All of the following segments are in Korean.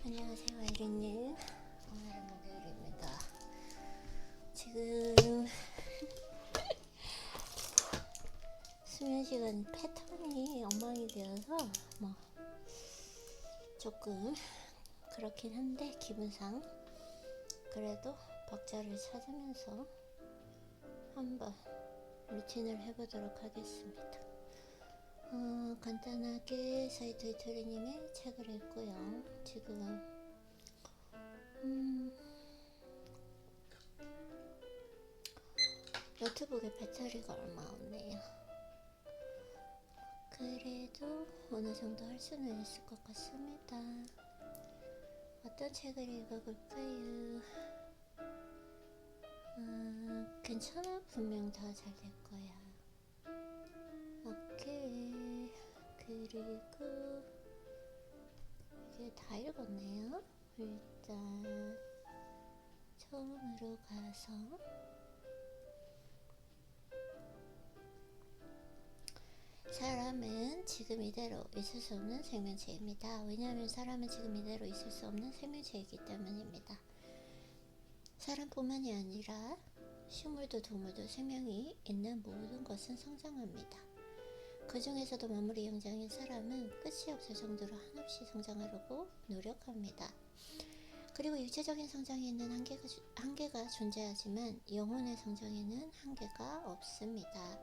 안녕하세요, 아이린님. 오늘은 목요일입니다. 지금 수면 시간 패턴이 엉망이 되어서 조금 그렇긴 한데 기분상 그래도 박자를 찾으면서 한번 루틴을 해보도록 하겠습니다. 간단하게 사이토이 토리님의 책을 읽고요. 지금 노트북에 배터리가 얼마 없네요. 그래도 어느 정도 할 수는 있을 것 같습니다. 어떤 책을 읽어볼까요? 괜찮아. 분명 다 잘 될 거야. 오케이. 그리고 이게 다 읽었네요. 일단 처음으로 가서 사람은 지금 이대로 있을 수 없는 생명체입니다. 왜냐하면 사람은 지금 이대로 있을 수 없는 생명체이기 때문입니다. 사람뿐만이 아니라 식물도 동물도 생명이 있는 모든 것은 성장합니다. 그 중에서도 마무리 영장인 사람은 끝이 없을 정도로 한없이 성장하려고 노력합니다. 그리고 육체적인 성장에는 한계가 존재하지만 영혼의 성장에는 한계가 없습니다.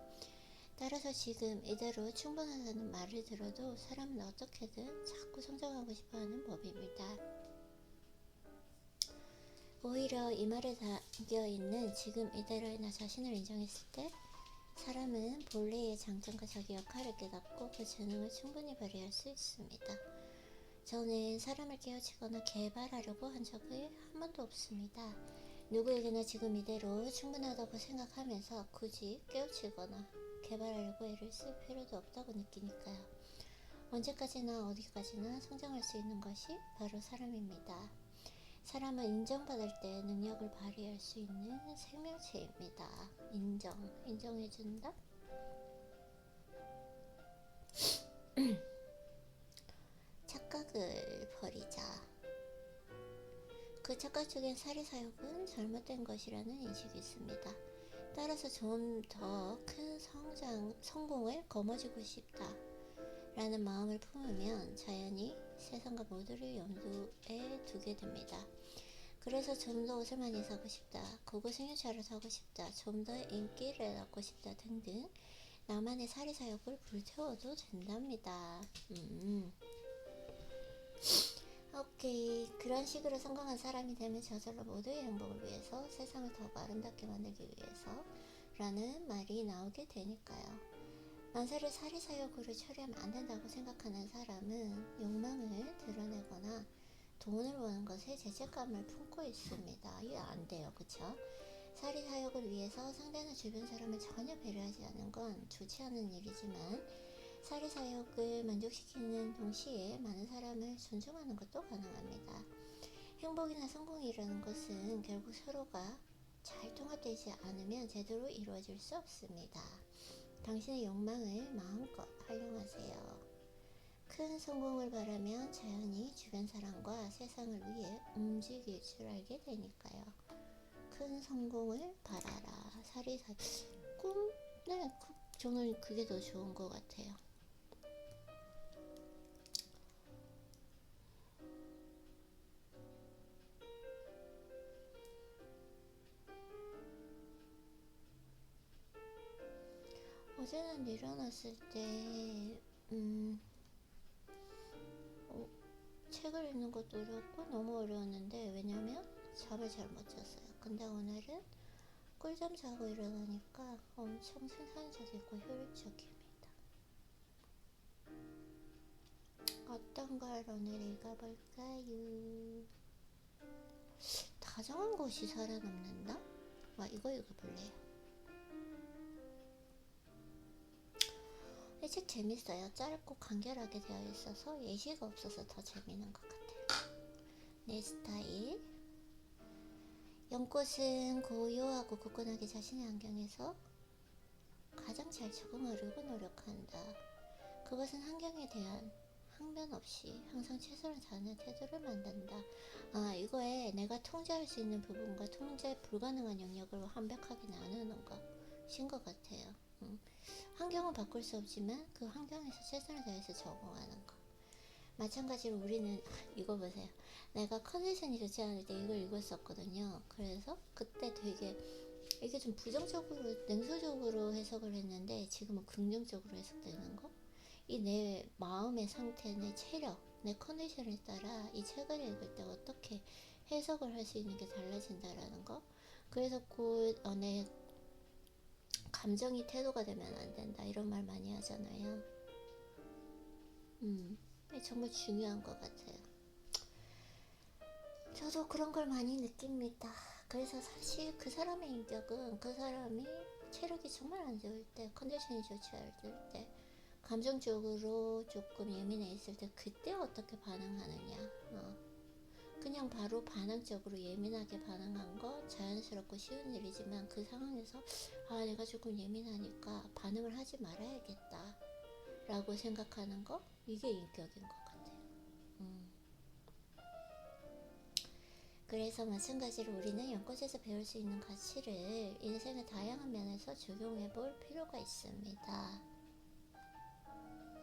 따라서 지금 이대로 충분하다는 말을 들어도 사람은 어떻게든 자꾸 성장하고 싶어하는 법입니다. 오히려 이 말에 담겨있는 지금 이대로의 나 자신을 인정했을 때 사람은 본래의 장점과 자기 역할을 깨닫고 그 재능을 충분히 발휘할 수 있습니다. 저는 사람을 깨우치거나 개발하려고 한 적이 한 번도 없습니다. 누구에게나 지금 이대로 충분하다고 생각하면서 굳이 깨우치거나 개발하려고 애를 쓸 필요도 없다고 느끼니까요. 언제까지나 어디까지나 성장할 수 있는 것이 바로 사람입니다. 사람은 인정받을 때 능력을 발휘할 수 있는 생명체입니다. 인정해준다? 착각을 버리자. 그 착각 속엔 사리사욕은 잘못된 것이라는 인식이 있습니다. 따라서 좀 더 큰 성공을 거머쥐고 싶다 라는 마음을 품으면 자연히 세상과 모두를 염두에 두게 됩니다. 그래서 좀 더 옷을 많이 사고 싶다, 고급 승용차를 사고 싶다, 좀 더 인기를 얻고 싶다 등등 나만의 사리사욕을 불태워도 된답니다. 오케이. 그런 식으로 성공한 사람이 되면 저절로 모두의 행복을 위해서, 세상을 더 아름답게 만들기 위해서 라는 말이 나오게 되니까요. 만사를 사리사욕으로 처리하면 안 된다고 생각하는 사람은 욕망을 드러내거나 돈을 버는 것에 죄책감을 품고 있습니다. 이게 안 돼요. 그쵸? 사리사욕을 위해서 상대나 주변 사람을 전혀 배려하지 않는 건 좋지 않은 일이지만 사리사욕을 만족시키는 동시에 많은 사람을 존중하는 것도 가능합니다. 행복이나 성공이라는 것은 결국 서로가 잘 통합되지 않으면 제대로 이루어질 수 없습니다. 당신의 욕망을 마음껏 활용하세요. 큰 성공을 바라면 자연히 주변 사람과 세상을 위해 움직일 줄 알게 되니까요. 큰 성공을 바라라. 꿈? 네, 저는 그게 더 좋은 것 같아요. 어제는 일어났을 때 책을 읽는 것도 어렵고 너무 어려웠는데, 왜냐면 잠을 잘 못 잤어요. 근데 오늘은 꿀잠 자고 일어나니까 엄청 생산적이고 효율적입니다. 어떤 걸 오늘 읽어볼까요? 다정한 것이 살아남는다? 이거 읽어볼래요. 이 책 재밌어요. 짧고 간결하게 되어 있어서 예시가 없어서 더 재밌는 것 같아요. 내 스타일. 연꽃은 고요하고 굳건하게 자신의 환경에서 가장 잘 적응하려고 노력한다. 그것은 환경에 대한 항변 없이 항상 최선을 다하는 태도를 만든다. 이거에 내가 통제할 수 있는 부분과 통제 불가능한 영역을 완벽하게 나누는 것인 것 같아요. 환경은 바꿀 수 없지만 그 환경에서 최선을 다해서 적응하는 것. 마찬가지로 우리는 이거 보세요. 내가 컨디션이 좋지 않을 때 이걸 읽었었거든요. 그래서 그때 되게 이게 좀 부정적으로 냉소적으로 해석을 했는데 지금은 긍정적으로 해석되는 거. 이 내 마음의 상태, 내 체력, 내 컨디션에 따라 이 책을 읽을 때 어떻게 해석을 할 수 있는 게 달라진다라는 거. 그래서 내 감정이 태도가 되면 안 된다 이런 말 많이 하잖아요. 정말 중요한 것 같아요. 저도 그런 걸 많이 느낍니다. 그래서 사실 그 사람의 인격은 그 사람이 체력이 정말 안 좋을 때, 컨디션이 좋지 않을 때, 감정적으로 조금 예민해 있을 때 그때 어떻게 반응하느냐. 그냥 바로 반항적으로 예민하게 반응한 거 자연스럽고 쉬운 일이지만 그 상황에서 내가 조금 예민하니까 반응을 하지 말아야겠다 라고 생각하는 거, 이게 인격인 것 같아요. 그래서 마찬가지로 우리는 연꽃에서 배울 수 있는 가치를 인생의 다양한 면에서 적용해 볼 필요가 있습니다.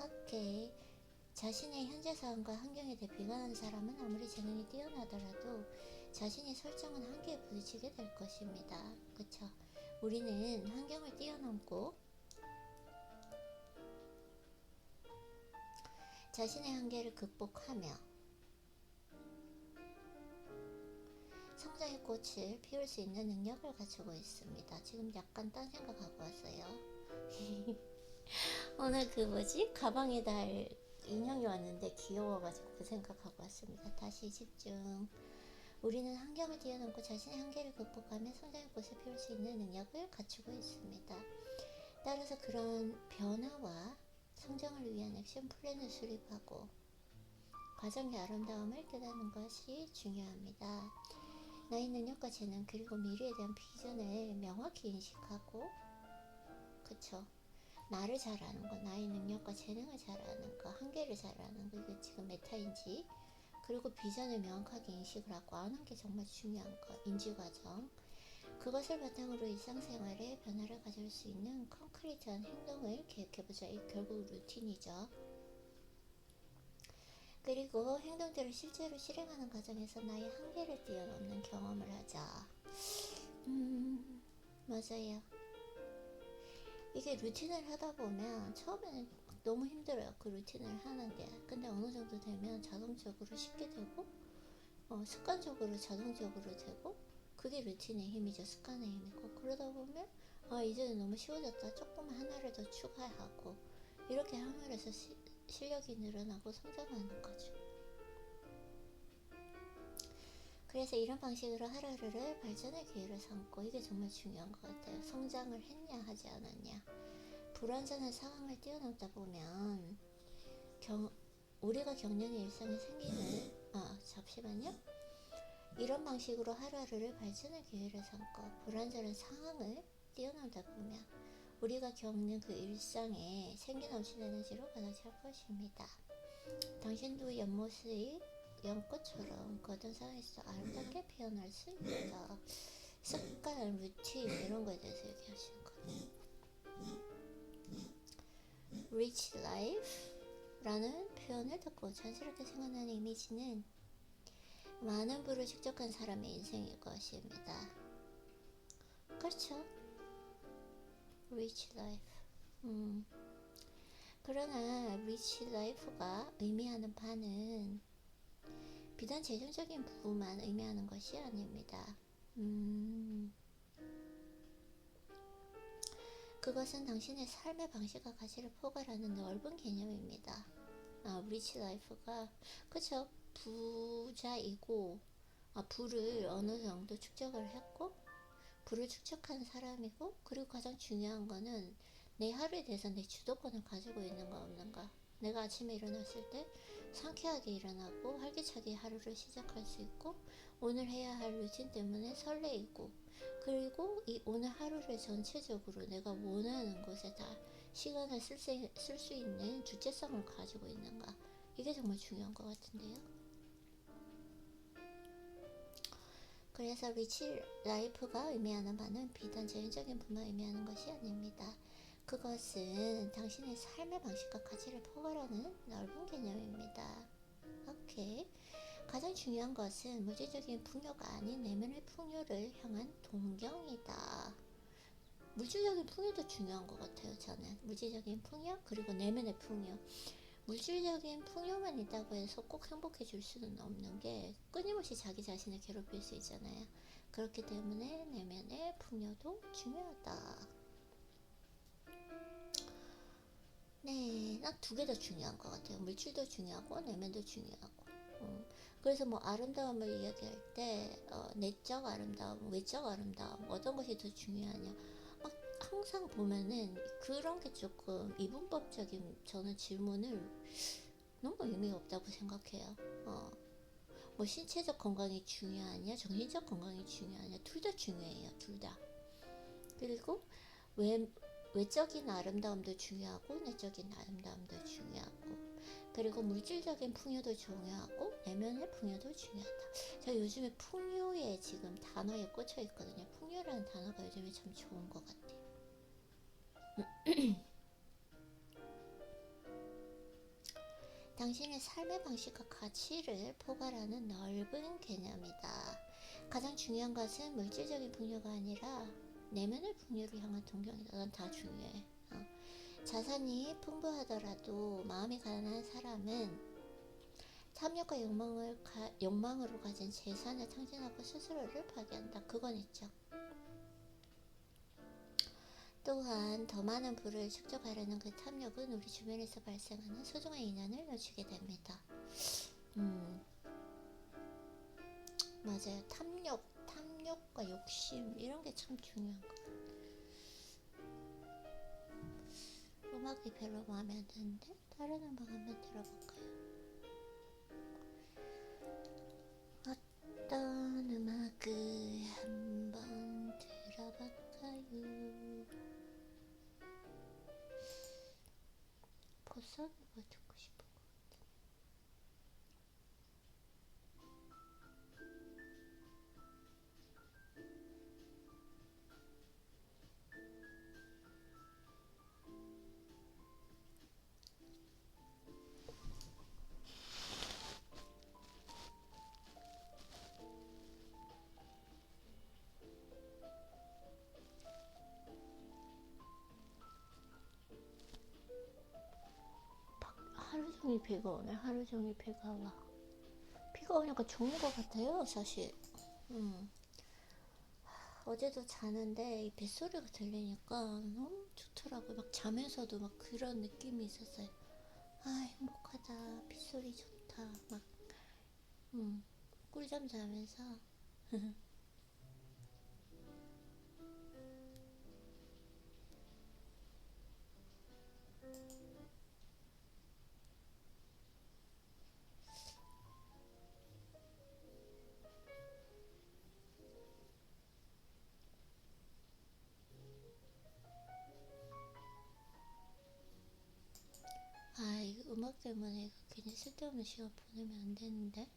오케이. 자신의 현재 상황과 환경에 대해 비관하는 사람은 아무리 재능이 뛰어나더라도 자신이 설정한 한계에 부딪히게 될 것입니다. 그쵸? 우리는 환경을 뛰어넘고 자신의 한계를 극복하며 성장의 꽃을 피울 수 있는 능력을 가지고 있습니다. 지금 약간 딴 생각하고 왔어요. 오늘 가방에 달 인형이 왔는데 귀여워가지고 그 생각하고 왔습니다. 다시 집중. 우리는 환경을 뛰어넘고 자신의 한계를 극복하며 성장의 꽃을 피울 수 있는 능력을 갖추고 있습니다. 따라서 그런 변화와 성장을 위한 액션 플랜을 수립하고 과정의 아름다움을 깨닫는 것이 중요합니다. 나의 능력과 재능 그리고 미래에 대한 비전을 명확히 인식하고, 그쵸? 나를 잘 아는 거, 나의 능력과 재능을 잘 아는 거, 한계를 잘 아는 거, 이게 지금 메타인지, 그리고 비전을 명확하게 인식을 하고 아는 게 정말 중요한 거, 인지과정. 그것을 바탕으로 일상생활에 변화를 가져올 수 있는 콘크리트한 행동을 계획해보자. 이 결국 루틴이죠. 그리고 행동들을 실제로 실행하는 과정에서 나의 한계를 뛰어넘는 경험을 하자. 맞아요. 이게 루틴을 하다 보면 처음에는 너무 힘들어요. 그 루틴을 하는데. 근데 어느 정도 되면 자동적으로 쉽게 되고 습관적으로 자동적으로 되고, 그게 루틴의 힘이죠. 습관의 힘이고. 그러다 보면 이제는 너무 쉬워졌다. 조금 하나를 더 추가하고 이렇게 함으로써 실력이 늘어나고 성장하는 거죠. 그래서 이런 방식으로 하루하루를 발전의 기회를 삼고, 이게 정말 중요한 것 같아요. 성장을 했냐 하지 않았냐. 불완전한 상황을 뛰어넘다 보면 우리가 겪는 일상에 생기는 잠시만요. 이런 방식으로 하루하루를 발전의 기회를 삼고 불완전한 상황을 뛰어넘다 보면 우리가 겪는 그 일상에 생기 넘치는 에너지로 가득찰 것입니다. 당신도 연못의 연꽃처럼 그 어떤 상황에서 아름답게 피어날 수 있다. 습관, 루틴 이런 거에 대해서 얘기하시는 거예요. Rich Life 라는 표현을 듣고 자연스럽게 생각나는 이미지는 많은 부를 축적한 사람의 인생일 것입니다. 그렇죠? Rich Life. 그러나 Rich Life가 의미하는 바는 비단 재정적인 부분만 의미하는 것이 아닙니다. 그것은 당신의 삶의 방식과 가치를 포괄하는 넓은 개념입니다. Rich Life가 그쵸? 부자이고 부를 어느 정도 축적을 했고 부를 축적한 사람이고, 그리고 가장 중요한 거는 내 하루에 대해서 내 주도권을 가지고 있는가 없는가. 내가 아침에 일어났을 때 상쾌하게 일어나고 활기차게 하루를 시작할 수 있고, 오늘 해야 할 루틴 때문에 설레이고, 그리고 이 오늘 하루를 전체적으로 내가 원하는 곳에 다 시간을 쓸 수 있는 주체성을 가지고 있는가. 이게 정말 중요한 것 같은데요. 그래서 리치 라이프가 의미하는 바는 비단 개인적인 부만 의미하는 것이 아닙니다. 그것은 당신의 삶의 방식과 가치를 포괄하는 넓은 개념입니다. 오케이. 가장 중요한 것은 물질적인 풍요가 아닌 내면의 풍요를 향한 동경이다. 물질적인 풍요도 중요한 것 같아요. 저는 물질적인 풍요 그리고 내면의 풍요. 물질적인 풍요만 있다고 해서 꼭 행복해질 수는 없는 게 끊임없이 자기 자신을 괴롭힐 수 있잖아요. 그렇기 때문에 내면의 풍요도 중요하다. 네, 난 두 개 다 중요한 것 같아요. 물질도 중요하고 내면도 중요하고. 그래서 뭐 아름다움을 이야기할 때 내적 아름다움, 외적 아름다움 어떤 것이 더 중요하냐. 막 항상 보면은 그런 게 조금 이분법적인 저는 질문을 너무 의미가 없다고 생각해요. 뭐 신체적 건강이 중요하냐, 정신적 건강이 중요하냐, 둘 다 중요해요. 둘 다. 그리고 외 외적인 아름다움도 중요하고 내적인 아름다움도 중요하고 그리고 물질적인 풍요도 중요하고 내면의 풍요도 중요하다. 제가 요즘에 풍요에 지금 단어에 꽂혀 있거든요. 풍요라는 단어가 요즘에 참 좋은 것 같아요. 당신의 삶의 방식과 가치를 포괄하는 넓은 개념이다. 가장 중요한 것은 물질적인 풍요가 아니라 내면의 풍요를 향한 동경이다. 난 다 중요해. 자산이 풍부하더라도 마음이 가난한 사람은 탐욕과 욕망으로 가진 재산을 탕진하고 스스로를 파괴한다. 그건 있죠. 또한 더 많은 부를 축적하려는 그 탐욕은 우리 주변에서 발생하는 소중한 인연을 놓치게 됩니다. 맞아요. 탐욕과 욕심 이런 게 참 중요한 것 같아요. 음악이 별로 마음에 안 드는데 다른 음악 한번 들어볼까요? 어떤 음악을 한번 들어볼까요? 보사노바 듣고 싶은 것 같아. 하루 종일 비가 오네. 하루 종일 비가 와. 비가 오니까 좋은 것 같아요, 사실. 어제도 자는데 이 빗소리가 들리니까 너무 좋더라고요. 막 자면서도 막 그런 느낌이 있었어요. 아, 행복하다. 빗소리 좋다. 막, 꿀잠 자면서. 아, 이거 음악 때문에 괜히 쓸데없는 시간 보내면 안 되는데.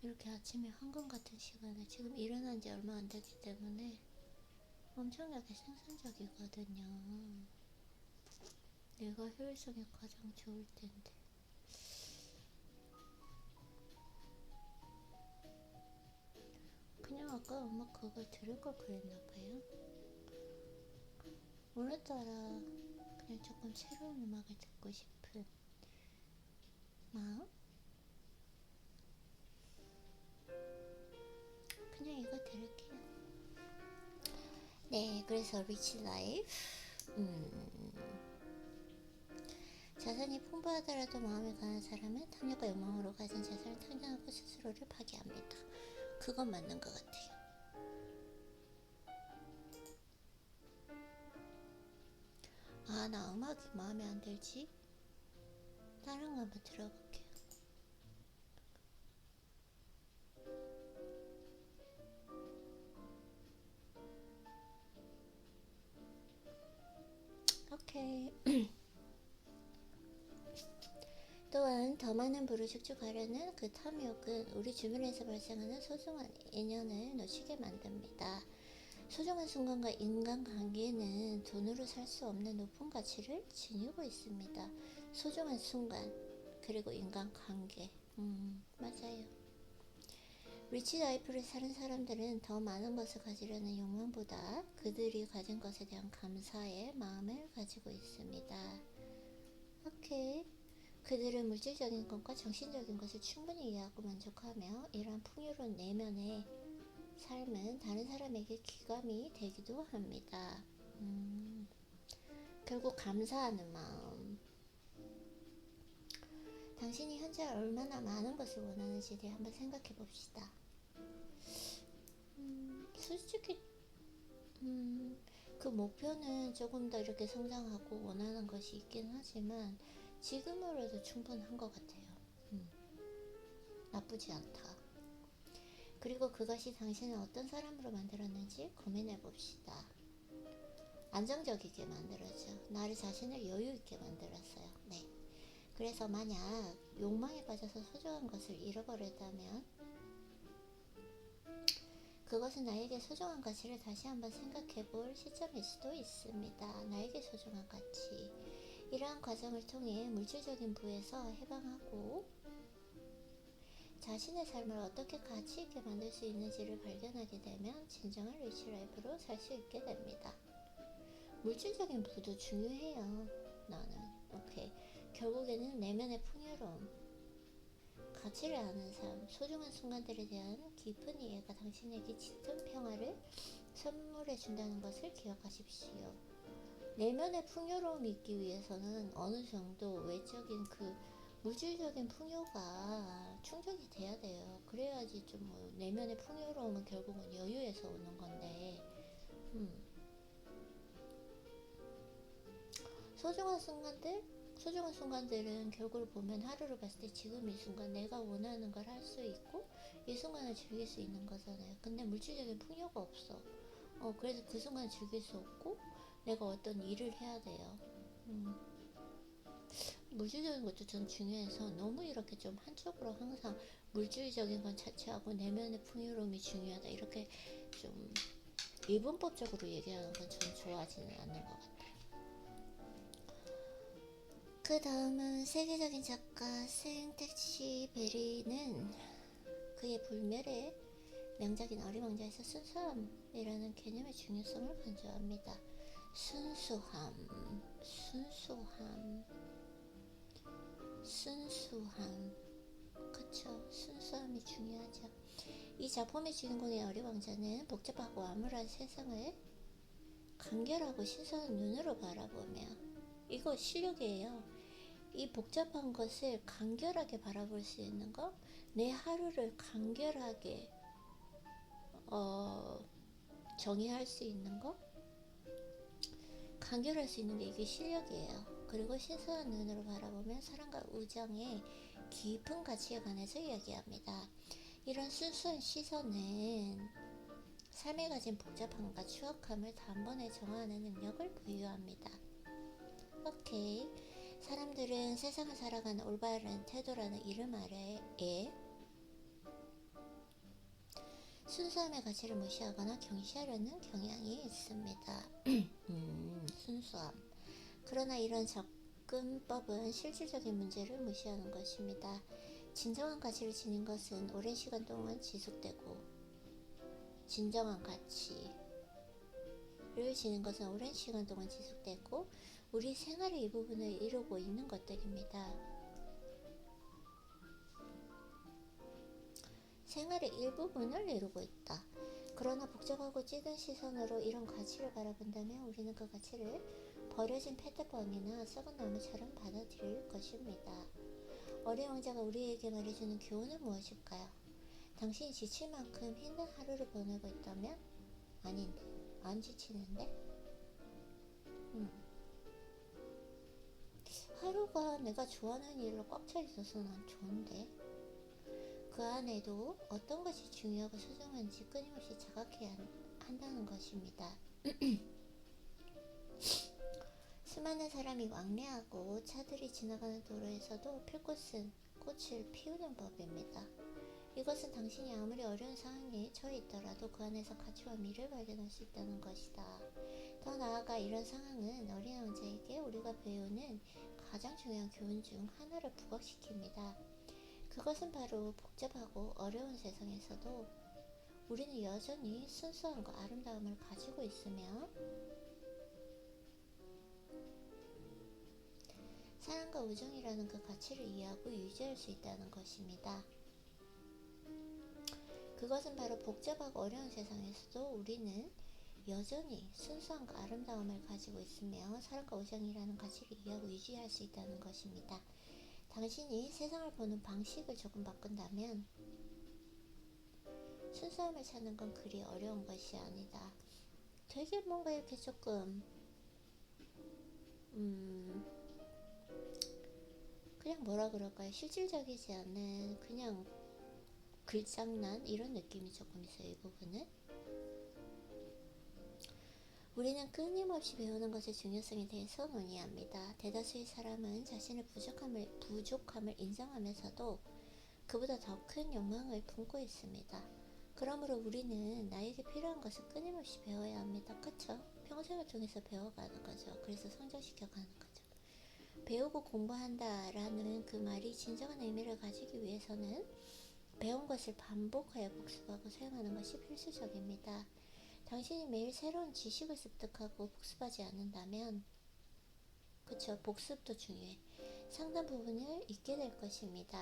이렇게 아침에 황금 같은 시간에 지금 일어난 지 얼마 안 되기 때문에 엄청나게 생산적이거든요. 내가 효율성이 가장 좋을 텐데. 그냥 아까 음악 그거 들을 걸 그랬나봐요. 오늘따라 그냥 조금 새로운 음악을 듣고 싶은 마음? 그냥 이거 들을게요. 네, 그래서 리치 라이프. 자산이 풍부하더라도 마음이 강한 사람은 탐욕과 욕망으로 가진 자산을 탕진하고 스스로를 파괴합니다. 그건 맞는 것 같아요. 아, 나 음악이 마음에 안 들지? 다른 거 한번 들어볼게요. 오케이. 또한 많은 부를 축적하려는 그 탐욕은 우리 주변에서 발생하는 소중한 인연을 놓치게 만듭니다. 소중한 순간과 인간관계는 돈으로 살 수 없는 높은 가치를 지니고 있습니다. 소중한 순간, 그리고 인간관계. 맞아요. 리치 라이프를 사는 사람들은 더 많은 것을 가지려는 욕망보다 그들이 가진 것에 대한 감사의 마음을 가지고 있습니다. 오케이. 그들은 물질적인 것과 정신적인 것을 충분히 이해하고 만족하며 이러한 풍요로운 내면의 삶은 다른 사람에게 기감이 되기도 합니다. 결국 감사하는 마음. 당신이 현재 얼마나 많은 것을 원하는지에 대해 한번 생각해 봅시다. 솔직히 그 목표는 조금 더 이렇게 성장하고 원하는 것이 있긴 하지만 지금으로도 충분한 것 같아요. 나쁘지 않다. 그리고 그것이 당신을 어떤 사람으로 만들었는지 고민해 봅시다. 안정적이게 만들었죠. 나를 자신을 여유있게 만들었어요. 네. 그래서 만약 욕망에 빠져서 소중한 것을 잃어버렸다면 그것은 나에게 소중한 가치를 다시 한번 생각해 볼 시점일 수도 있습니다. 나에게 소중한 가치. 이러한 과정을 통해 물질적인 부에서 해방하고 자신의 삶을 어떻게 가치 있게 만들 수 있는지를 발견하게 되면 진정한 리치 라이프로 살 수 있게 됩니다. 물질적인 부도 중요해요. 나는 오케이. 결국에는 내면의 풍요로움, 가치를 아는 삶, 소중한 순간들에 대한 깊은 이해가 당신에게 짙은 평화를 선물해 준다는 것을 기억하십시오. 내면의 풍요로움이 있기 위해서는 어느 정도 외적인 그 물질적인 풍요가 충족이 돼야 돼요. 그래야지 좀 내면의 풍요로움은 결국은 여유에서 오는 건데, 소중한 순간들은 결국을 보면 하루를 봤을 때 지금 이 순간 내가 원하는 걸 할 수 있고 이 순간을 즐길 수 있는 거잖아요. 근데 물질적인 풍요가 없어. 그래서 그 순간을 즐길 수 없고 내가 어떤 일을 해야 돼요. 물질적인 것도 전 중요해서 너무 이렇게 좀 한쪽으로 항상 물질적인 건 차치하고 내면의 풍요로움이 중요하다 이렇게 좀 일분법적으로 얘기하는 건 전 좋아하지는 않는 것 같아요. 그 다음은 세계적인 작가 생텍시 베리는 그의 불멸의 명작인 어린 왕자에서 순수함이라는 개념의 중요성을 강조합니다. 순수함. 그쵸. 순수함이 중요하죠. 이 작품의 주인공의 어린 왕자는 복잡하고 암울한 세상을 간결하고 신선한 눈으로 바라보며, 이거 실력이에요. 이 복잡한 것을 간결하게 바라볼 수 있는 것, 내 하루를 간결하게 정의할 수 있는 것, 간결할 수 있는 게 이게 실력이에요. 그리고 신선한 눈으로 바라보면 사랑과 우정의 깊은 가치에 관해서 이야기합니다. 이런 순수한 시선은 삶에 가진 복잡함과 추악함을 단번에 정하는 능력을 부여합니다. 오케이. 사람들은 세상을 살아가는 올바른 태도라는 이름 아래에 순수함의 가치를 무시하거나 경시하려는 경향이 있습니다. 순수함. 그러나 이런 접근법은 실질적인 문제를 무시하는 것입니다. 진정한 가치를 지닌 것은 오랜 시간 동안 지속되고, 진정한 가치를 지닌 것은 오랜 시간 동안 지속되고 우리 생활의 일부분을 이루고 있는 것들입니다. 생활의 일부분을 이루고 있다. 그러나 복잡하고 찌든 시선으로 이런 가치를 바라본다면 우리는 그 가치를 버려진 페트병이나 썩은 나무처럼 받아들일 것입니다. 어린 왕자가 우리에게 말해주는 교훈은 무엇일까요? 당신이 지칠 만큼 힘든 하루를 보내고 있다면? 아닌데, 안 지치는데? 하루가 내가 좋아하는 일로 꽉 차 있어서 난 좋은데, 그 안에도 어떤 것이 중요하고 소중한지 끊임없이 자각해야 한다는 것입니다. 수많은 사람이 왕래하고 차들이 지나가는 도로에서도 필 곳은 꽃을 피우는 법입니다. 이것은 당신이 아무리 어려운 상황에 처해 있더라도 그 안에서 가치와 미를 발견할 수 있다는 것이다. 더 나아가 이런 상황은 어린 왕자에게 우리가 배우는 가장 중요한 교훈 중 하나를 부각시킵니다. 그것은 바로 복잡하고 어려운 세상에서도 우리는 여전히 순수함과 아름다움을 가지고 있으며 사랑과 우정이라는 그 가치를 이해하고 유지할 수 있다는 것입니다. 그것은 바로 복잡하고 어려운 세상에서도 우리는 여전히 순수함과 아름다움을 가지고 있으며 사랑과 우정이라는 가치를 이해하고 유지할 수 있다는 것입니다. 당신이 세상을 보는 방식을 조금 바꾼다면 순수함을 찾는 건 그리 어려운 것이 아니다. 되게 뭔가 이렇게 조금 그냥 뭐라 그럴까요? 실질적이지 않은 그냥 글장난 이런 느낌이 조금 있어요. 이 부분은 우리는 끊임없이 배우는 것의 중요성에 대해서 논의합니다. 대다수의 사람은 자신의 부족함을 인정하면서도 그보다 더 큰 욕망을 품고 있습니다. 그러므로 우리는 나에게 필요한 것을 끊임없이 배워야 합니다. 그쵸? 평생을 통해서 배워가는 거죠. 그래서 성장시켜가는 거죠. 배우고 공부한다 라는 그 말이 진정한 의미를 가지기 위해서는 배운 것을 반복하여 복습하고 사용하는 것이 필수적입니다. 당신이 매일 새로운 지식을 습득하고 복습하지 않는다면 그쵸, 복습도 중요해. 상당 부분을 잊게 될 것입니다.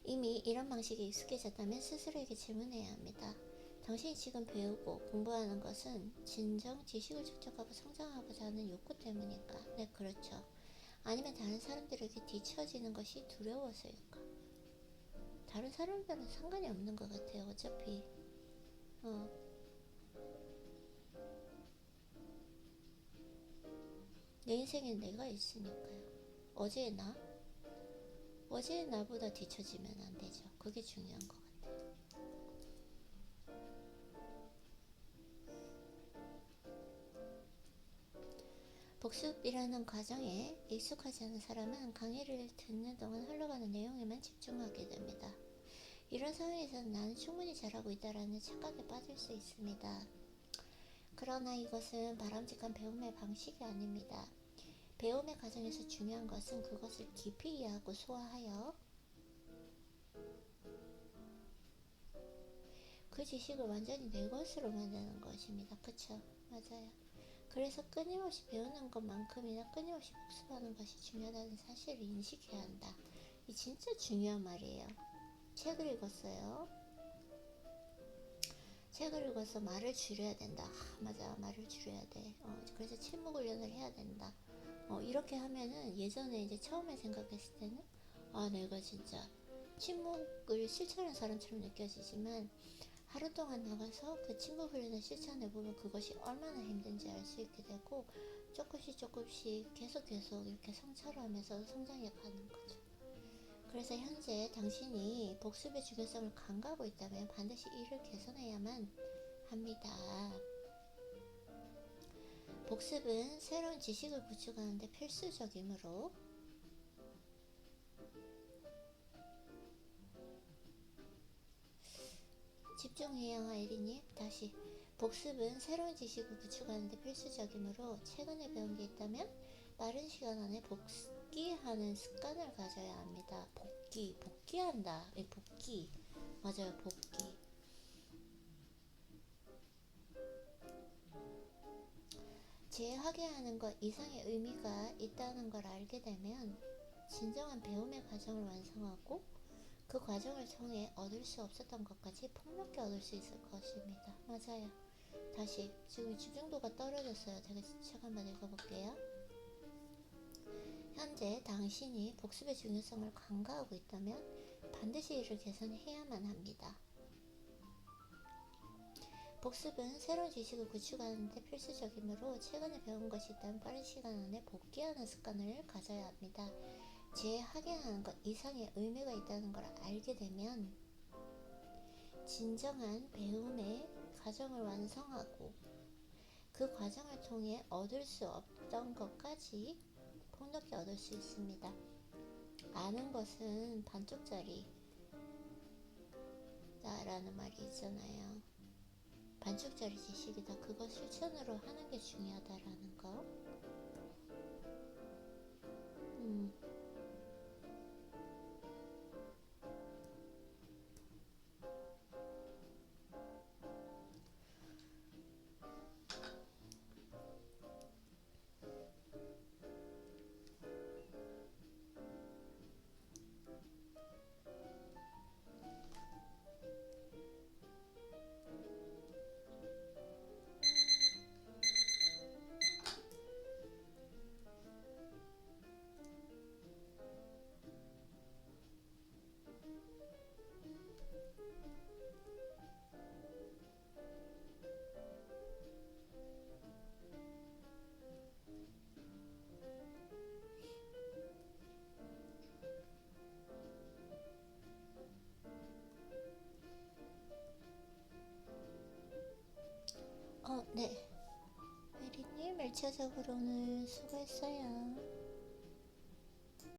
이미 이런 방식에 익숙해졌다면 스스로에게 질문해야 합니다. 당신이 지금 배우고 공부하는 것은 진정 지식을 축적하고 성장하고자 하는 욕구 때문일까? 네, 그렇죠. 아니면 다른 사람들에게 뒤처지는 것이 두려워서일까? 다른 사람들은 상관이 없는 것 같아요. 어차피 내 인생엔 내가 있으니까요. 어제의 나보다 뒤처지면 안 되죠. 그게 중요한 것 같아요. 복습이라는 과정에 익숙하지 않은 사람은 강의를 듣는 동안 흘러가는 내용에만 집중하게 됩니다. 이런 상황에서는 나는 충분히 잘하고 있다라는 착각에 빠질 수 있습니다. 그러나 이것은 바람직한 배움의 방식이 아닙니다. 배움의 과정에서 중요한 것은 그것을 깊이 이해하고 소화하여 그 지식을 완전히 내 것으로 만드는 것입니다. 그쵸? 맞아요. 그래서 끊임없이 배우는 것만큼이나 끊임없이 복습하는 것이 중요하다는 사실을 인식해야 한다. 이 진짜 중요한 말이에요. 책을 읽었어요. 책을 읽어서 말을 줄여야 된다. 맞아, 말을 줄여야 돼. 그래서 침묵 훈련을 해야 된다. 이렇게 하면은 예전에 이제 처음에 생각했을 때는 내가 진짜 침묵을 실천한 사람처럼 느껴지지만 하루 동안 나가서 그 침묵 훈련을 실천해보면 그것이 얼마나 힘든지 알 수 있게 되고 조금씩 계속 이렇게 성찰을 하면서 성장해 가는 거죠. 그래서 현재 당신이 복습의 중요성을 간과하고 있다면 반드시 이를 개선해야만 합니다. 복습은 새로운 지식을 구축하는 데 필수적이므로 집중해요. 아이리님 다시. 복습은 새로운 지식을 구축하는 데 필수적이므로 최근에 배운 게 있다면 빠른 시간 안에 복기하는 습관을 가져야 합니다. 복기한다. 복기. 맞아요. 복기. 재하게 하는 것 이상의 의미가 있다는 걸 알게 되면 진정한 배움의 과정을 완성하고 그 과정을 통해 얻을 수 없었던 것까지 폭넓게 얻을 수 있을 것입니다. 맞아요. 다시 지금 집중도가 떨어졌어요. 제가 책 한번 읽어볼게요. 현재 당신이 복습의 중요성을 간과하고 있다면 반드시 이를 개선해야만 합니다. 복습은 새로운 지식을 구축하는 데 필수적이므로 최근에 배운 것이 있다면 빠른 시간 안에 복기하는 습관을 가져야 합니다. 재확인하는 것 이상의 의미가 있다는 걸 알게 되면 진정한 배움의 과정을 완성하고 그 과정을 통해 얻을 수 없던 것까지 폭넓게 얻을 수 있습니다. 아는 것은 반쪽짜리 라는 말이 있잖아요. 반쪽짜리 지식이다. 그거 실천으로 하는 게 중요하다라는 거. 음, 네. 메리님 1차적으로 오늘 수고했어요.